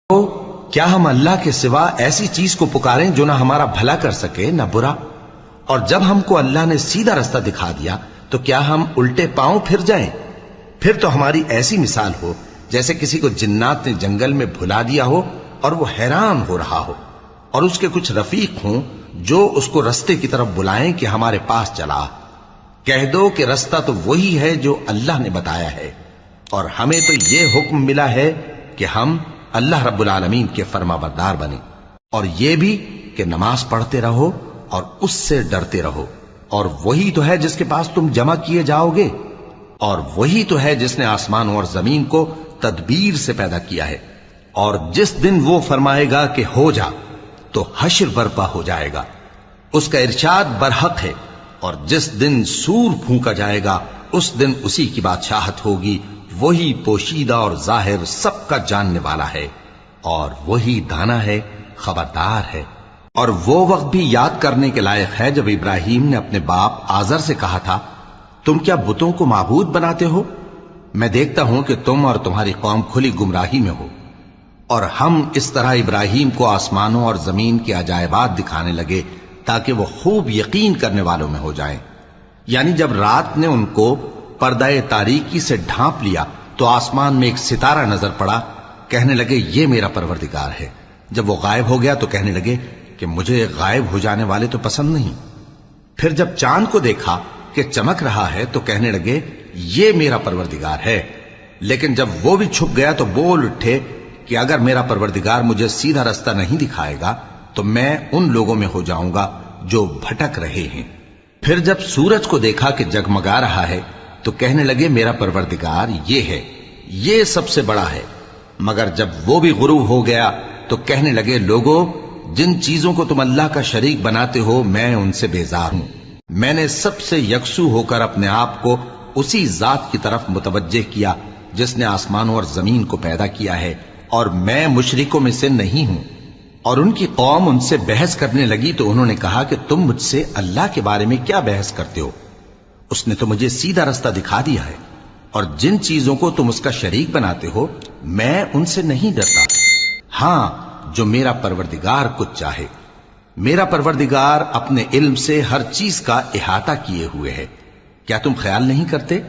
تو کیا ہم اللہ کے سوا ایسی چیز کو پکاریں جو نہ ہمارا بھلا کر سکے نہ برا؟ اور جب ہم کو اللہ نے سیدھا رستہ دکھا دیا تو کیا ہم الٹے پاؤں پھر جائیں؟ پھر تو ہماری ایسی مثال ہو جیسے کسی کو جنات نے جنگل میں بھلا دیا ہو اور وہ حیران ہو رہا ہو، اور اس کے کچھ رفیق ہوں جو اس کو رستے کی طرف بلائیں کہ ہمارے پاس چلا۔ کہہ دو کہ رستہ تو وہی ہے جو اللہ نے بتایا ہے، اور ہمیں تو یہ حکم ملا ہے کہ ہم اللہ رب العالمین کے فرما بردار بنیں، اور یہ بھی کہ نماز پڑھتے رہو اور اس سے ڈرتے رہو، اور وہی تو ہے جس کے پاس تم جمع کیے جاؤ گے، اور وہی تو ہے جس نے آسمانوں اور زمین کو تدبیر سے پیدا کیا ہے، اور جس دن وہ فرمائے گا کہ ہو جا تو حشر برپا ہو جائے گا، اس کا ارشاد برحق ہے، اور جس دن سور پھونکا جائے گا اس دن اسی کی بادشاہت ہوگی، وہی پوشیدہ اور ظاہر سب کا جاننے والا ہے، اور وہی دانا ہے، خبردار ہے۔ اور وہ وقت بھی یاد کرنے کے لائق ہے جب ابراہیم نے اپنے باپ آزر سے کہا تھا، تم کیا بتوں کو معبود بناتے ہو؟ میں دیکھتا ہوں کہ تم اور تمہاری قوم کھلی گمراہی میں ہو۔ اور ہم اس طرح ابراہیم کو آسمانوں اور زمین کے عجائبات دکھانے لگے تاکہ وہ خوب یقین کرنے والوں میں ہو جائیں۔ یعنی جب رات نے ان کو پردہ تاریکی سے ڈھانپ لیا تو آسمان میں ایک ستارہ نظر پڑا، کہنے لگے یہ میرا پروردگار ہے۔ جب وہ غائب ہو گیا تو کہنے لگے کہ مجھے غائب ہو جانے والے تو پسند نہیں۔ پھر جب چاند کو دیکھا کہ چمک رہا ہے تو کہنے لگے یہ میرا پروردگار ہے۔ لیکن جب وہ بھی چھپ گیا تو بول اٹھے کہ اگر میرا پروردگار مجھے سیدھا رستہ نہیں دکھائے گا تو میں ان لوگوں میں ہو جاؤں گا جو بھٹک رہے ہیں۔ پھر جب سورج کو دیکھا کہ جگمگا رہا ہے تو کہنے لگے میرا پروردگار یہ ہے، یہ سب سے بڑا ہے۔ مگر جب وہ بھی غروب ہو گیا تو کہنے لگے لوگو، جن چیزوں کو تم اللہ کا شریک بناتے ہو میں ان سے بیزار ہوں۔ میں نے سب سے یکسو ہو کر اپنے آپ کو اسی ذات کی طرف متوجہ کیا جس نے آسمانوں اور زمین کو پیدا کیا ہے، اور میں مشرکوں میں سے نہیں ہوں۔ اور ان کی قوم ان سے بحث کرنے لگی تو انہوں نے کہا کہ تم مجھ سے اللہ کے بارے میں کیا بحث کرتے ہو؟ اس نے تو مجھے سیدھا رستہ دکھا دیا ہے، اور جن چیزوں کو تم اس کا شریک بناتے ہو میں ان سے نہیں ڈرتا، ہاں جو میرا پروردگار کچھ چاہے۔ میرا پروردگار اپنے علم سے ہر چیز کا احاطہ کیے ہوئے ہے۔ کیا تم خیال نہیں کرتے